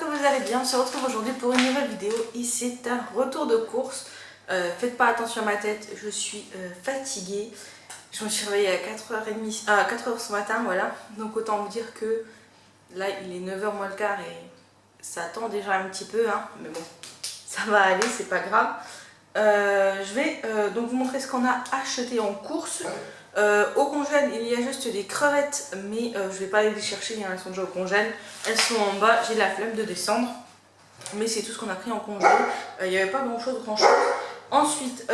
vous allez bien. On se retrouve aujourd'hui pour une nouvelle vidéo et c'est un retour de course. Faites pas attention à ma tête, je suis fatiguée. Je me suis réveillée à 4h30, 4h ce matin, voilà. Donc autant vous dire que là il est 9h moins le quart et ça attend déjà un petit peu, hein. Mais bon, ça va aller, c'est pas grave. Je vais donc vous montrer ce qu'on a acheté en course. Au congèle, il y a juste des crevettes, mais je vais pas aller les chercher, hein, elles sont déjà au congèle. Elles sont en bas, j'ai la flemme de descendre. Mais c'est tout ce qu'on a pris en congèle. Il n'y avait pas grand chose. Ensuite,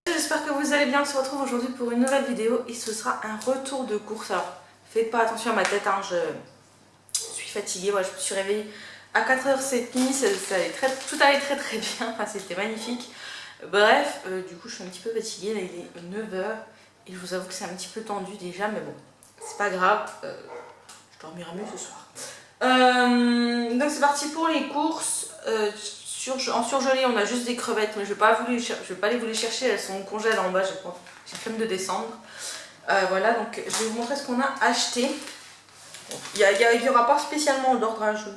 j'espère que vous allez bien. On se retrouve aujourd'hui pour une nouvelle vidéo et ce sera un retour de course. Alors, faites pas attention à ma tête, hein, je suis fatiguée. Voilà, je me suis réveillée à 4h30, tout allait très bien, enfin, c'était magnifique. Bref, du coup, je suis un petit peu fatiguée. Là, il est 9h. Et je vous avoue que c'est un petit peu tendu déjà, mais bon, c'est pas grave, je dormirai mieux ce soir. Donc c'est parti pour les courses. En surgelé, on a juste des crevettes, mais je vais pas aller vous les chercher, elles sont au congèle en bas, j'ai flemme de descendre. Voilà, donc je vais vous montrer ce qu'on a acheté. Il n'y aura pas spécialement d'ordre à jeu,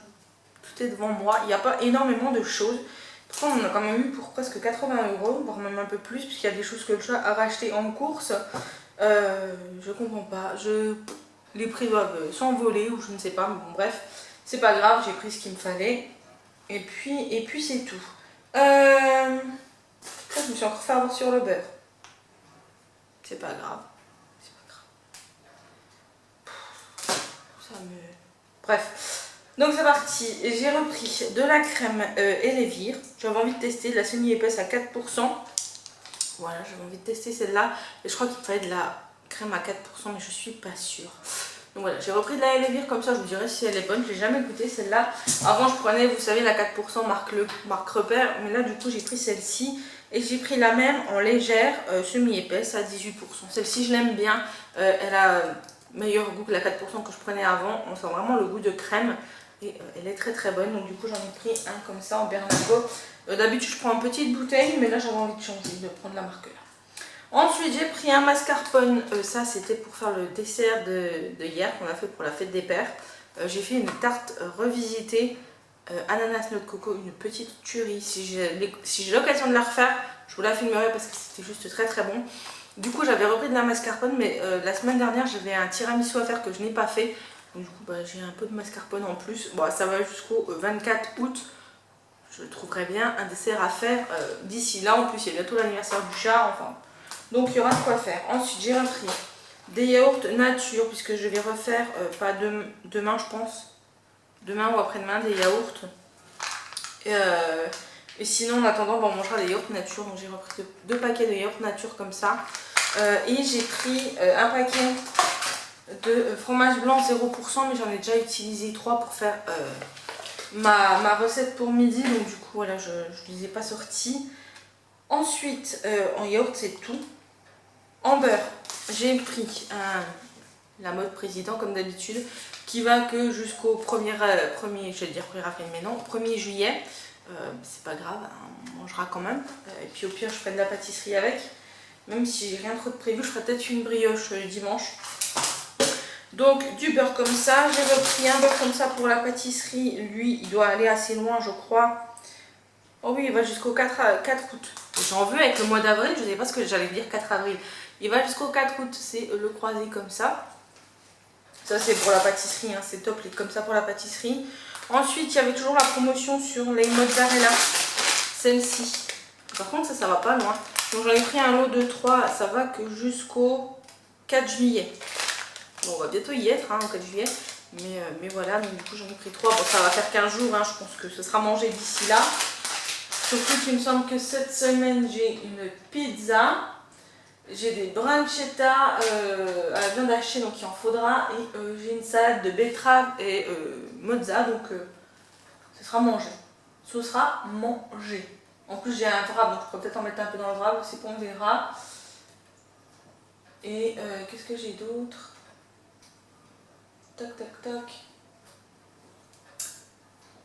tout est devant moi, il n'y a pas énormément de choses. Pourtant, on a quand même eu pour presque 80 €, voire même un peu plus, puisqu'il y a des choses que le chat a racheté en course. Je comprends pas. Les prix doivent s'envoler ou je ne sais pas, mais bon, bref, c'est pas grave, j'ai pris ce qu'il me fallait. Et puis c'est tout. Je me suis encore fait avoir sur le beurre. C'est pas grave. C'est pas grave. Bref. Donc c'est parti, j'ai repris de la crème Elevir. J'avais envie de tester de la semi-épaisse à 4%. Voilà, j'avais envie de tester celle-là. Et je crois qu'il fallait de la crème à 4%, mais je suis pas sûre. Donc voilà, j'ai repris de la Elevir comme ça, je vous dirai si elle est bonne. Je l'ai jamais goûté celle-là. Avant je prenais, vous savez, la 4% marque repère. Mais là du coup j'ai pris celle-ci. Et j'ai pris la même en légère semi-épaisse à 18%. Celle-ci je l'aime bien. Elle a meilleur goût que la 4% que je prenais avant. On sent vraiment le goût de crème. Et elle est très bonne, donc du coup j'en ai pris un comme ça en Bernaco. D'habitude je prends une petite bouteille, mais là j'avais envie de changer, de prendre la marque là. Ensuite j'ai pris un mascarpone, ça c'était pour faire le dessert de hier qu'on a fait pour la fête des pères. J'ai fait une tarte revisitée, ananas noix de coco, une petite tuerie. Si j'ai l'occasion de la refaire, je vous la filmerai parce que c'était juste très bon. Du coup j'avais repris de la mascarpone, mais la semaine dernière j'avais un tiramisu à faire que je n'ai pas fait. Donc, du coup j'ai un peu de mascarpone en plus. Bon, ça va jusqu'au 24 août. Je trouverai bien un dessert à faire d'ici là. En plus il y a bientôt l'anniversaire du chat. Enfin, donc il y aura de quoi faire. Ensuite j'ai repris des yaourts nature puisque je vais refaire, pas demain je pense. Demain ou après-demain des yaourts. Et sinon en attendant on mangera des yaourts nature. Donc j'ai repris deux paquets de yaourts nature comme ça. Et j'ai pris un paquet de fromage blanc 0%, mais j'en ai déjà utilisé 3 pour faire ma recette pour midi, donc du coup voilà, je ne les ai pas sortis. Ensuite en yaourt c'est tout. En beurre j'ai pris la mode président comme d'habitude qui va que jusqu'au 1er avril, mais non, 1er juillet. C'est pas grave, hein, on mangera quand même. Et puis au pire je ferai de la pâtisserie avec, même si j'ai rien trop de prévu, je ferai peut-être une brioche dimanche. Donc du beurre comme ça, j'ai repris un beurre comme ça pour la pâtisserie, lui il doit aller assez loin je crois. Oh oui, il va jusqu'au 4 août. J'en veux avec le mois d'avril, je ne sais pas ce que j'allais dire 4 avril. Il va jusqu'au 4 août, c'est le croisé comme ça. Ça c'est pour la pâtisserie, hein, c'est top, comme ça pour la pâtisserie. Ensuite il y avait toujours la promotion sur les mozzarella, celle-ci. Par contre ça va pas loin. Donc j'en ai pris un lot de 3, ça va que jusqu'au 4 juillet. Bon, on va bientôt y être, hein, au 4 juillet. Mais voilà, donc du coup j'en ai pris 3. Bon, ça va faire 15 jours, hein, je pense que ce sera mangé d'ici là. Surtout qu'il me semble que cette semaine j'ai une pizza. J'ai des bruschetta à la viande hachée, donc il en faudra. Et j'ai une salade de betterave et mozza, donc ce sera mangé. Ce sera mangé. En plus j'ai un wrap, donc je pourrais peut-être en mettre un peu dans le wrap aussi, on verra. Et qu'est-ce que j'ai d'autre? Tac.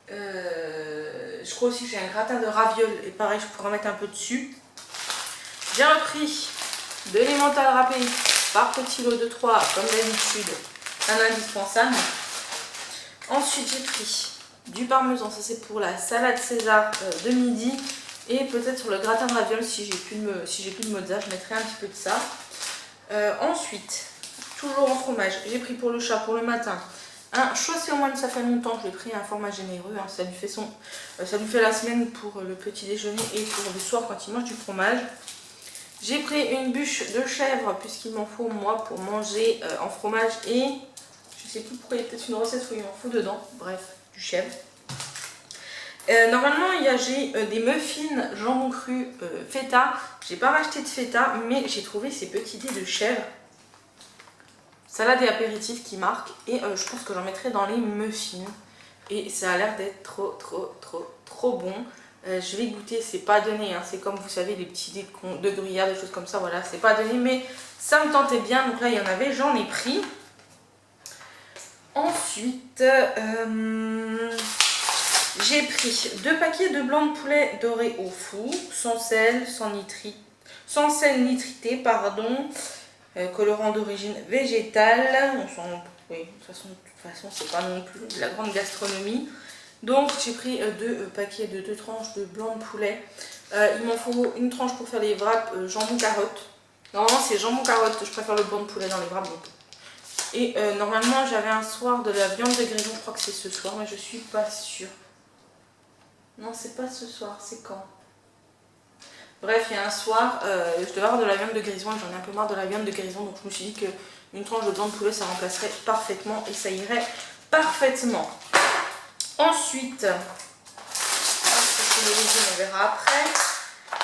Je crois aussi que j'ai un gratin de ravioles et pareil je pourrais en mettre un peu dessus. J'ai repris de l'emmental râpé par petit lot de 3 comme d'habitude, un indispensable. Ensuite j'ai pris du parmesan, ça c'est pour la salade César de midi. Et peut-être sur le gratin de ravioles, si j'ai plus de mozza, je mettrai un petit peu de ça. Ensuite, toujours en fromage, j'ai pris pour le chat, pour le matin, un Chaussé au moine, ça fait longtemps, je l'ai pris un format généreux, hein, ça lui fait la semaine pour le petit déjeuner et pour le soir quand il mange du fromage. J'ai pris une bûche de chèvre, puisqu'il m'en faut moi pour manger en fromage et je sais plus pourquoi il y a peut-être une recette où il m'en faut dedans, bref, du chèvre. Normalement, j'ai des muffins jambon cru feta. J'ai pas racheté de feta, mais j'ai trouvé ces petits dés de chèvre. Salade et apéritif qui marquent. Et je pense que j'en mettrai dans les muffins. Et ça a l'air d'être trop bon. Je vais goûter, c'est pas donné. Hein. C'est comme vous savez, les petits dés de gruyère, des choses comme ça. Voilà, c'est pas donné, mais ça me tentait bien. Donc là, il y en avait, j'en ai pris. Ensuite, j'ai pris 2 paquets de blanc de poulet doré au four, sans sel, sans sel nitrité, pardon, colorant d'origine végétale. Oui, de toute façon, c'est pas non plus de la grande gastronomie. Donc j'ai pris 2 paquets de 2 tranches de blanc de poulet. Il m'en faut une tranche pour faire les wraps jambon carotte. Normalement c'est jambon carotte, je préfère le blanc de poulet dans les wraps. Donc. Et normalement j'avais un soir de la viande de grison, je crois que c'est ce soir, mais je suis pas sûre. Non, c'est pas ce soir, c'est quand? Bref, il y a un soir, je devais avoir de la viande de grison et j'en ai un peu marre de la viande de grison. Donc je me suis dit qu'une tranche de blanc de poulet, ça remplacerait parfaitement et ça irait parfaitement. Ensuite, on verra après.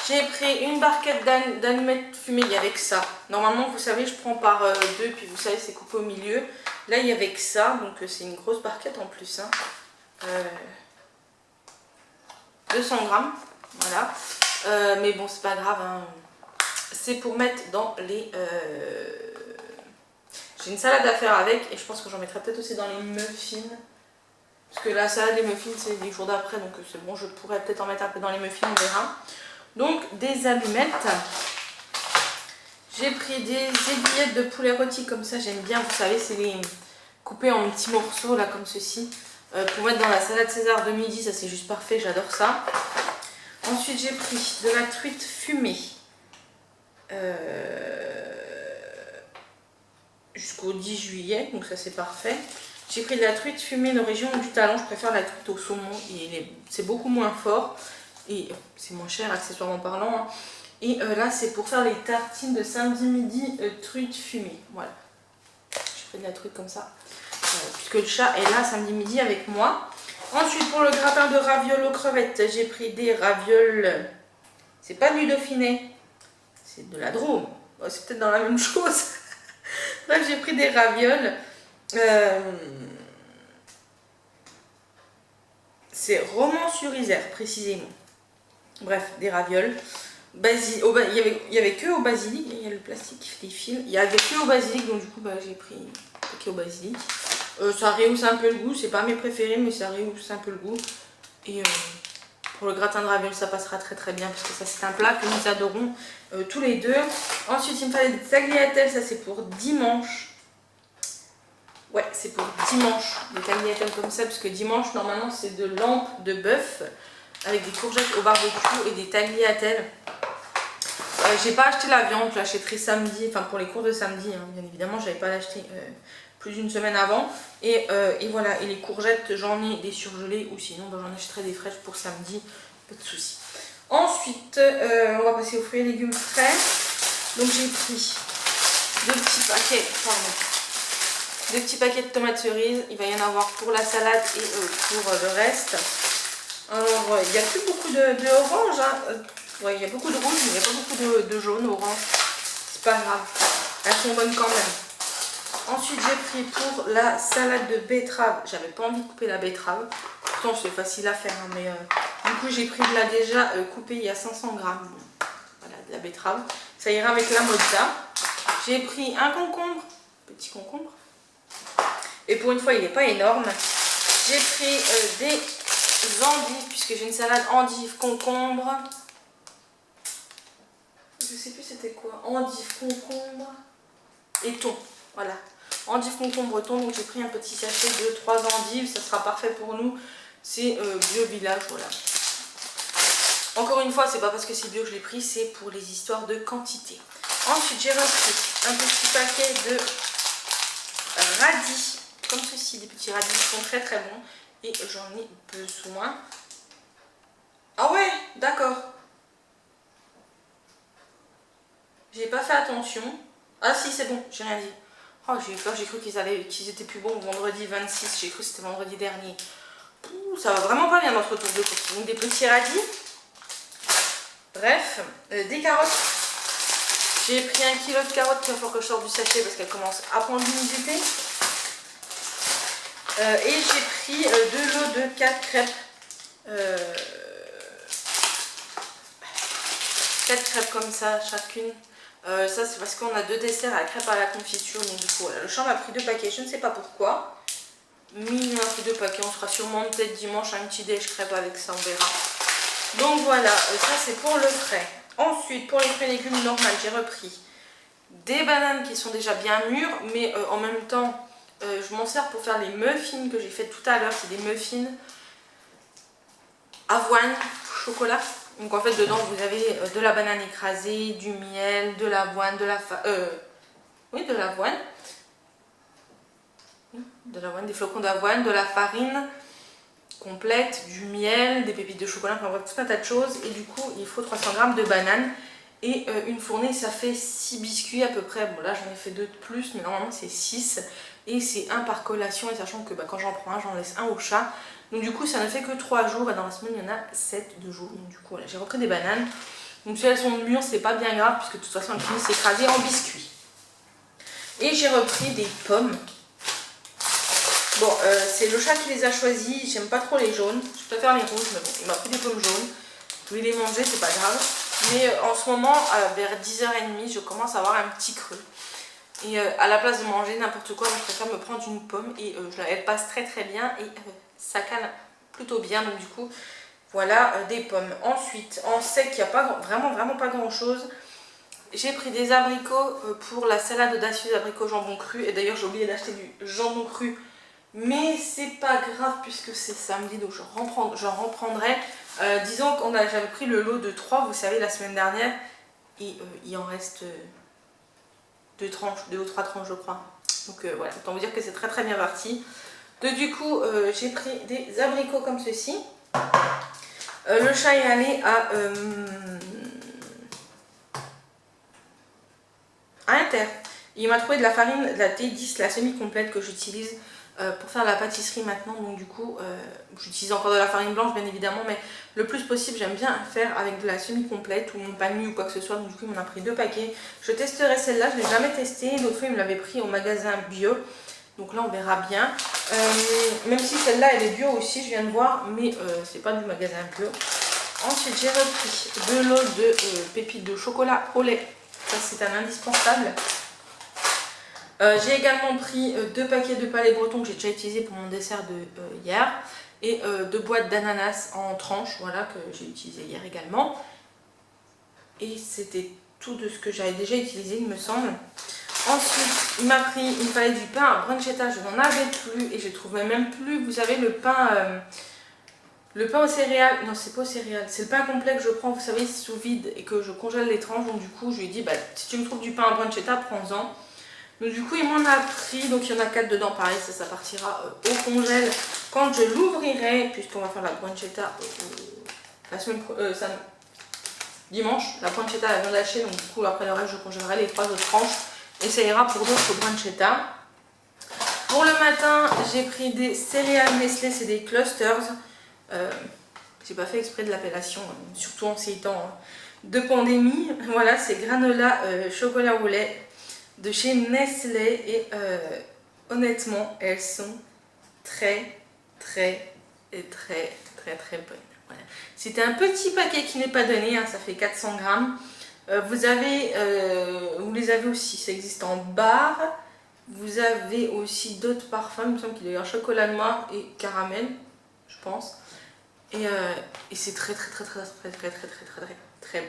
J'ai pris une barquette d'allumettes fumées, il y avait que ça. Normalement, vous savez, je prends par 2, puis vous savez, c'est coupé au milieu. Là, il y avait que ça, donc c'est une grosse barquette en plus. Hein. 200 grammes, voilà. Mais bon, c'est pas grave. Hein. C'est pour mettre dans les... J'ai une salade à faire avec et je pense que j'en mettrai peut-être aussi dans les muffins. Parce que la salade des muffins, c'est les jours d'après, donc c'est bon, je pourrais peut-être en mettre un peu dans les muffins, on verra. Donc, des allumettes. J'ai pris des aiguillettes de poulet rôti, comme ça, j'aime bien, vous savez, c'est les coupés en petits morceaux, là, comme ceci. Pour mettre dans la salade César de midi, ça c'est juste parfait, j'adore ça. Ensuite j'ai pris de la truite fumée jusqu'au 10 juillet, donc ça c'est parfait. J'ai pris de la truite fumée de région du Talon, je préfère la truite au saumon, c'est beaucoup moins fort et c'est moins cher accessoirement parlant. Hein. Et là c'est pour faire les tartines de samedi midi truite fumée, voilà. J'ai pris de la truite comme ça. Puisque le chat est là samedi midi avec moi. Ensuite pour le gratin de ravioles aux crevettes, j'ai pris des ravioles. C'est pas du Dauphiné, c'est de la Drôme. Bon, c'est peut-être dans la même chose. Bref, j'ai pris des ravioles. C'est Romans-sur-Isère précisément. Bref, des ravioles. Il y avait que au basilic, il y a le plastique qui fait des fils. Il y avait que au basilic, donc du coup j'ai pris un paquet au basilic. Ça rehausse un peu le goût, c'est pas mes préférés, mais ça rehausse un peu le goût. Et pour le gratin de ravioles, ça passera très bien, parce que ça c'est un plat que nous adorons tous les deux. Ensuite, il me fallait des tagliatelles, ça c'est pour dimanche. Ouais, c'est pour dimanche, des tagliatelles comme ça, parce que dimanche, normalement, c'est de lampe de bœuf, avec des courgettes au barbecue et des tagliatelles. J'ai pas acheté la viande, je l'achèterai samedi, enfin pour les cours de samedi, hein, bien évidemment, j'avais pas l'acheté plus d'une semaine avant. Et voilà, et les courgettes, j'en ai des surgelées ou sinon j'en achèterai des fraîches pour samedi, pas de soucis. Ensuite, on va passer aux fruits et légumes frais. Donc j'ai pris 2 petits paquets, pardon, 2 petits paquets de tomates cerises. Il va y en avoir pour la salade et pour le reste. Alors, il n'y a plus beaucoup de orange, hein. Ouais, il y a beaucoup de rouge, mais il n'y a pas beaucoup de jaune, orange. C'est pas grave, elles sont bonnes quand même. Ensuite, j'ai pris pour la salade de betterave. J'avais pas envie de couper la betterave. Pourtant, c'est facile à faire, hein, mais du coup, j'ai pris de la déjà coupée il y a 500 grammes. Voilà, de la betterave. Ça ira avec la mozza. J'ai pris un concombre, petit concombre. Et pour une fois, il n'est pas énorme. J'ai pris des endives, puisque j'ai une salade endives, concombre. Je sais plus c'était quoi. Endives, concombre et thon. Voilà. Endives, concombre, thon. Donc j'ai pris un petit sachet de 3 endives. Ça sera parfait pour nous. C'est Bio Village, voilà. Encore une fois, c'est pas parce que c'est bio que je l'ai pris, c'est pour les histoires de quantité. Ensuite, j'ai repris un petit paquet de radis, comme ceci, des petits radis qui sont très très bons. Et j'en ai besoin. Ah ouais, d'accord. J'ai pas fait attention. Ah si, c'est bon, j'ai rien dit. Oh, j'ai eu peur, j'ai cru qu'ils étaient plus bons vendredi 26, j'ai cru que c'était vendredi dernier. Ouh, ça va vraiment pas bien notre retour de course. Donc des petits radis. Bref, des carottes. J'ai pris 1 kg de carottes, il va falloir que je sorte du sachet parce qu'elle commence à prendre l'humidité. Et j'ai pris 2 lots de 4 crêpes. 4 crêpes comme ça, chacune. Ça c'est parce qu'on a 2 desserts à la crêpe à la confiture. Donc du coup, voilà. Le champ m'a pris 2 paquets, je ne sais pas pourquoi. Mais il m'a pris 2 paquets, on fera sûrement peut-être dimanche un petit déj crêpe avec ça, on verra. Donc voilà, ça c'est pour le frais. Ensuite, pour les fruits et légumes normales, j'ai repris des bananes qui sont déjà bien mûres, mais en même temps, je m'en sers pour faire les muffins que j'ai fait tout à l'heure. C'est des muffins avoine, chocolat. Donc en fait, dedans, vous avez de la banane écrasée, du miel, de l'avoine, de l'avoine. Des flocons d'avoine, de la farine complète, du miel, des pépites de chocolat, enfin bref, tout un tas de choses. Et du coup, il faut 300 g de bananes. Et une fournée, ça fait 6 biscuits à peu près. Bon, là, j'en ai fait 2 de plus, mais normalement, c'est 6. Et c'est 1 par collation. Et sachant que quand j'en prends un, j'en laisse un au chat. Donc, du coup, ça ne fait que 3 jours. Et dans la semaine, il y en a 7 de jours. Donc, du coup, voilà, j'ai repris des bananes. Donc, si elles sont mûres, c'est pas bien grave, puisque de toute façon, elles finissent s'écraser en biscuits. Et j'ai repris des pommes. Bon, c'est le chat qui les a choisis. J'aime pas trop les jaunes. Je préfère les rouges, mais bon, il m'a pris des pommes jaunes. Je vais les manger, c'est pas grave. Mais en ce moment, vers 10h30, je commence à avoir un petit creux. Et à la place de manger n'importe quoi, je préfère me prendre une pomme. Et elle passe très très bien et ça cale plutôt bien. Donc du coup, voilà des pommes. Ensuite, en sec, il n'y a pas vraiment pas grand chose. J'ai pris des abricots pour la salade audacieuse abricot jambon cru. Et d'ailleurs, j'ai oublié d'acheter du jambon cru. Mais c'est pas grave puisque c'est samedi, donc j'en reprendrai. Disons qu'on j'avais pris le lot de 3, vous savez, la semaine dernière. Et il en reste 2 ou 3 tranches, je crois. Donc voilà, autant vous dire que c'est très très bien parti. Donc du coup, j'ai pris des abricots comme ceci. Le chat est allé à Inter. Il m'a trouvé de la farine, de la T10, la semi-complète que j'utilise pour faire la pâtisserie maintenant. Donc du coup, j'utilise encore de la farine blanche bien évidemment, mais le plus possible, j'aime bien faire avec de la semi-complète ou mon pain de mie ou quoi que ce soit. Donc du coup, il m'en a pris 2 paquets. Je testerai celle-là, je ne l'ai jamais testée. L'autre fois, il me l'avait pris au magasin bio. Donc là, on verra bien. Même si celle-là, elle est bio aussi, je viens de voir, mais c'est pas du magasin bio. Ensuite, j'ai repris 2 lots de pépites de chocolat au lait. Ça, c'est un indispensable. J'ai également pris 2 paquets de palais bretons que j'ai déjà utilisé pour mon dessert de hier. Et 2 boîtes d'ananas en tranches, voilà, que j'ai utilisé hier également. Et c'était tout de ce que j'avais déjà utilisé, il me semble. Ensuite, il m'a pris une palette du pain à bruschetta, je n'en avais plus et je trouvais même plus, vous savez, le pain aux céréales. Non, c'est pas aux céréales, c'est le pain complet que je prends, vous savez, sous vide et que je congèle les tranches. Donc du coup, je lui ai dit, bah, si tu me trouves du pain à bruschetta, prends-en. Donc du coup, il m'en a pris, donc il y en a 4 dedans, pareil, ça partira au congèle quand je l'ouvrirai, puisqu'on va faire la bruschetta la semaine dimanche. La bruschetta, elle vient d'acheter, donc du coup, après le reste, je congèlerai les 3 autres tranches. Et ça ira pour d'autres bruschetta. Pour le matin, j'ai pris des céréales Nestlé, c'est des clusters. J'ai pas fait exprès de l'appellation, surtout en ces temps de pandémie. Voilà, c'est granola chocolat au lait de chez Nestlé. Et honnêtement, elles sont très bonnes. Voilà. C'était un petit paquet qui n'est pas donné, hein, ça fait 400 grammes. Vous les avez aussi, ça existe en barre. Vous avez aussi d'autres parfums, il me semble qu'il y a un chocolat noir et caramel, je pense. Et c'est très bon.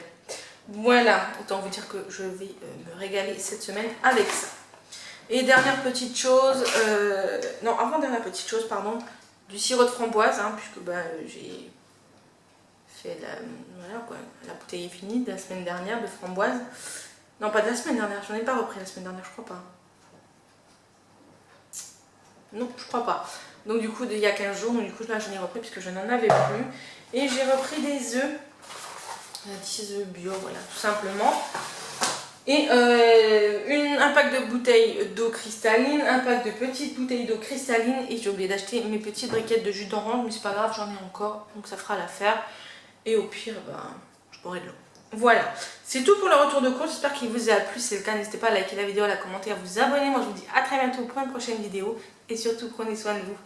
Voilà, autant vous dire que je vais me régaler cette semaine avec ça. Et dernière petite chose, non, avant dernière petite chose, pardon, du sirop de framboise, hein, puisque j'ai fait voilà quoi, la bouteille est finie de la semaine dernière de framboise. Non, pas de la semaine dernière, j'en ai pas repris la semaine dernière, je crois pas. Non, je crois pas. Donc du coup, il y a 15 jours, donc du coup là j'en ai repris puisque je n'en avais plus. Et j'ai repris des œufs, 10 œufs bio, voilà, tout simplement. Et un pack de bouteilles d'eau cristalline, un pack de petites bouteilles d'eau cristalline. Et j'ai oublié d'acheter mes petites briquettes de jus d'orange, mais c'est pas grave, j'en ai encore, donc ça fera l'affaire. Et au pire, je boirai de l'eau. Voilà, c'est tout pour le retour de course. J'espère qu'il vous a plu. Si c'est le cas, n'hésitez pas à liker la vidéo, à la commenter, à vous abonner. Moi, je vous dis à très bientôt pour une prochaine vidéo. Et surtout, prenez soin de vous.